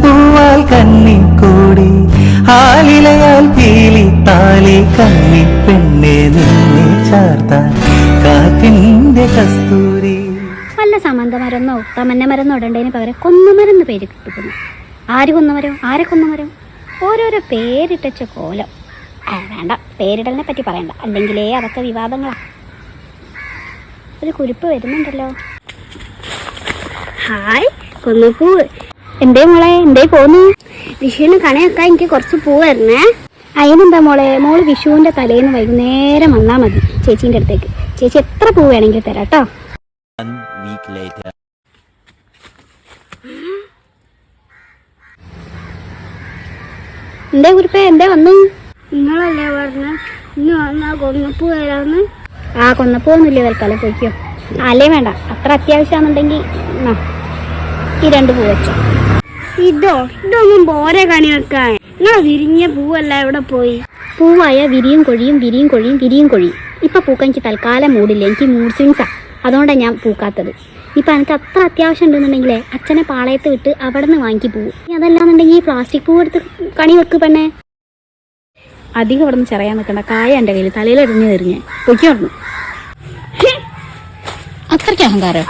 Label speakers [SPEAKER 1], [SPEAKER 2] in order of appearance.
[SPEAKER 1] പൂവാൽ കന്നിക്കൂടി ആലിലയാൽ പീലി താലി കന്നി പെണ്ണെ നിന്നെ ചാർത്താൻ കാറ്റിന്റെ കസ്തൂരി.
[SPEAKER 2] വല്ല സമന്തമരന്നോ തമന്നമരന്നോ ഇടേണ്ടതിന് പകരം കൊന്നമരെന്ന് പേര് കിട്ടുന്നു. ആര് കൊന്നമരം, ആരെ കൊന്നമരം, ഓരോരോ പേരിട്ടച്ച കോലം. വേണ്ട, പേരിടലിനെ പറ്റി പറയണ്ട, അല്ലെങ്കിലേ അതൊക്കെ വിവാദങ്ങളാ. ഒരു കുരിപ്പ് വരുന്നുണ്ടല്ലോ. ഹായ് കൊന്നപ്പൂവ്. എന്തേ മോളെ, എന്തേ പോന്നു? വിഷുവിന് കണയൊക്കെ എനിക്ക് കുറച്ച് പൂവായിരുന്നേ. അതിനെന്താ മോളെ, മോള് വിഷുവിൻ്റെ തലേന്ന് വൈകുന്നേരം വന്നാൽ മതി ചേച്ചീൻ്റെ അടുത്തേക്ക്. ചേച്ചി എത്ര പൂ വേണമെങ്കിലും തരാം കേട്ടോ. എന്തേ കുരിപ്പേ, എന്തേ വന്നു?
[SPEAKER 3] നിങ്ങളല്ലേ പറഞ്ഞ ഇന്ന് വന്നാ കൊന്നപ്പൂ തരാന്ന്?
[SPEAKER 2] ആ കൊന്നപ്പോന്നില്ല, തൽക്കാലം പോയിക്കോ. അല്ലേ വേണ്ട, അത്ര അത്യാവശ്യമാണെന്നുണ്ടെങ്കിൽ ഈ 2 പൂ വെച്ചോ.
[SPEAKER 3] ഇതൊന്നും പോരെ കണി വെക്കാൻ. നിങ്ങളെ വിരിഞ്ഞ പൂവല്ല എവിടെ പോയി?
[SPEAKER 2] പൂവായ വിരിയും കൊഴിയും, വിരിയും കൊഴിയും, വിരിയും കൊഴിയും. ഇപ്പം പൂക്കാൻ എനിക്ക് തൽക്കാലം മൂടില്ല, എനിക്ക് മൂഡ് സ്വിങ്സാ. അതുകൊണ്ടാണ് ഞാൻ പൂക്കാത്തത്. ഇപ്പം എനിക്ക് അത്ര അത്യാവശ്യം ഉണ്ടെന്നുണ്ടെങ്കിലേ അച്ഛനെ പാളയത്ത് വിട്ട് അവിടെ നിന്ന് വാങ്ങിക്കി പോവും. അതല്ലാന്നുണ്ടെങ്കിൽ ഈ പ്ലാസ്റ്റിക് പൂ എടുത്ത് കണി വെക്ക് പെണ്ണേ. അധികം ഇവിടെ നിന്ന് ചെറിയാൻ നിൽക്കണ്ട, കായ എൻ്റെ കയ്യിൽ തലയിലെറിഞ്ഞ് എറിഞ്ഞ് പൊയ്ക്കോർന്നു. അത്രയ്ക്ക് അഹങ്കാരം.